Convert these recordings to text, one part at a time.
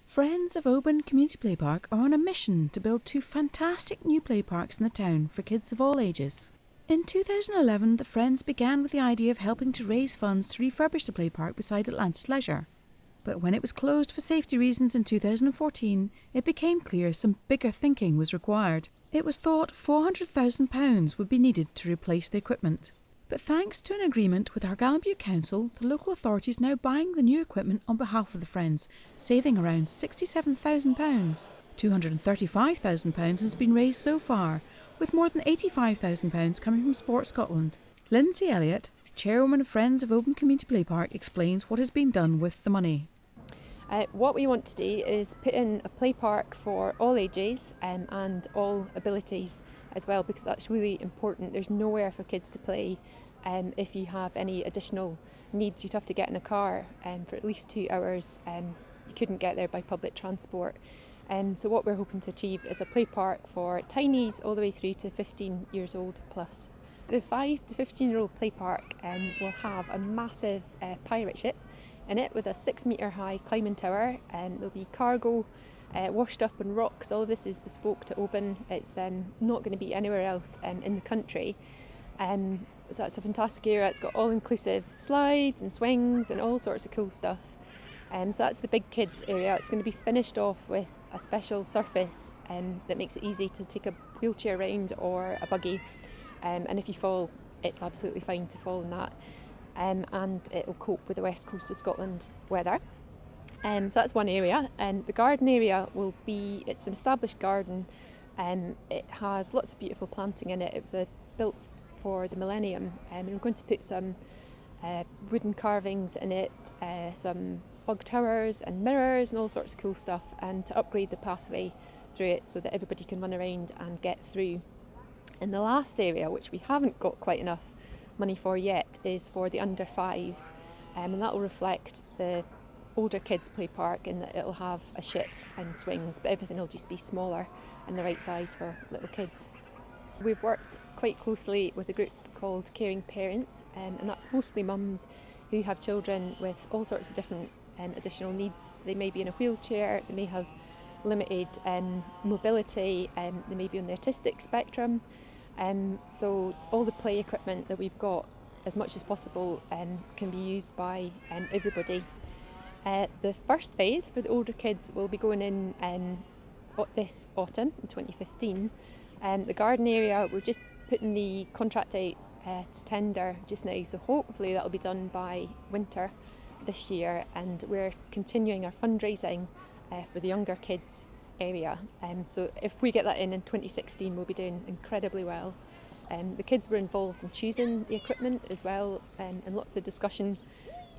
Friends of Oban Community Play Park are on a mission to build 2 fantastic new play parks in the town for kids of all ages. In 2011, the Friends began with the idea of helping to raise funds to refurbish the play park beside Atlantis Leisure. But when it was closed for safety reasons in 2014, it became clear some bigger thinking was required. It was thought £400,000 would be needed to replace the equipment. But thanks to an agreement with Argalbuke Council, the local authorities are now buying the new equipment on behalf of the Friends, saving around £67,000. £235,000 has been raised so far, with more than £85,000 coming from Sport Scotland. Lyndsay Elliott, Chairwoman of Friends of Oban Community Play Park, explains what has been done with the money. What we want to do is put in a play park for all ages and all abilities as well, because that's really important. There's nowhere for kids to play. If you have any additional needs, you'd have to get in a car for at least 2 hours. You couldn't get there by public transport. So what we're hoping to achieve is a play park for tinies all the way through to 15 years old plus. The 5 to 15-year-old play park will have a massive pirate ship in it with a 6-metre high climbing tower. There'll be cargo washed up on rocks. All of this is bespoke to Oban. It's not going to be anywhere else in the country. So it's a fantastic area. It's got all-inclusive slides and swings and all sorts of cool stuff. So that's the big kids area. It's going to be finished off with a special surface that makes it easy to take a wheelchair around or a buggy. And if you fall, it's absolutely fine to fall in that. And it will cope with the west coast of Scotland weather. So that's one area. The garden area will be, it's an established garden. It has lots of beautiful planting in it. It was built for the millennium, and we're going to put some wooden carvings in it, some bug towers and mirrors and all sorts of cool stuff, and to upgrade the pathway through it so that everybody can run around and get through. And the last area, which we haven't got quite enough money for yet, is for the under 5s, and that will reflect the older kids play park in that it'll have a ship and swings, but everything will just be smaller and the right size for little kids. We've worked quite closely with a group called Caring Parents, and that's mostly mums who have children with all sorts of different additional needs. They may be in a wheelchair, they may have limited mobility, they may be on the autistic spectrum. So all the play equipment that we've got, as much as possible, can be used by everybody. The first phase for the older kids will be going in this autumn, in 2015. The garden area, we're just putting the contract out to tender just now, so hopefully that'll be done by winter this year, and we're continuing our fundraising for the younger kids area. So if we get that in 2016, we'll be doing incredibly well. The kids were involved in choosing the equipment as well, and lots of discussion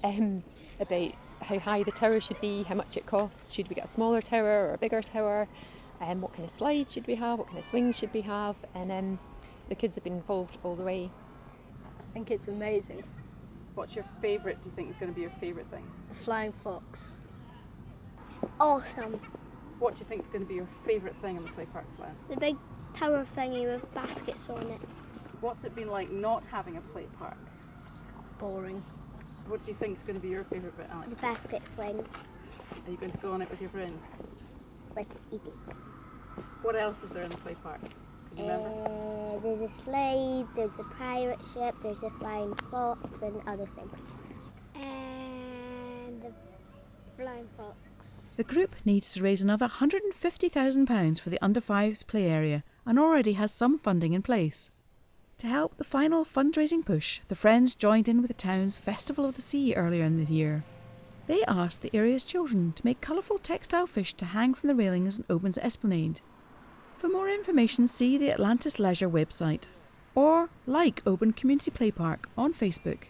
about how high the tower should be, how much it costs, should we get a smaller tower or a bigger tower, what kind of slides should we have, what kind of swings should we have, and the kids have been involved all the way. I think it's amazing. What's your favourite, do you think is going to be your favourite thing? The flying fox. It's awesome. What do you think is going to be your favourite thing in the play park plan? The big tower thingy with baskets on it. What's it been like not having a play park? Boring. What do you think is going to be your favourite bit, Alex? The basket swing Are you going to go on it with your friends? with Edie. What else is there in the play park? Can you remember? There's a slide, there's a pirate ship, there's a flying fox and other things. And the flying fox. The group needs to raise another £150,000 for the under 5s play area and already has some funding in place. To help the final fundraising push, the Friends joined in with the town's Festival of the Sea earlier in the year. They asked the area's children to make colourful textile fish to hang from the railings in Oban's Esplanade. For more information, see the Atlantis Leisure website or like Oban Community Play Park on Facebook.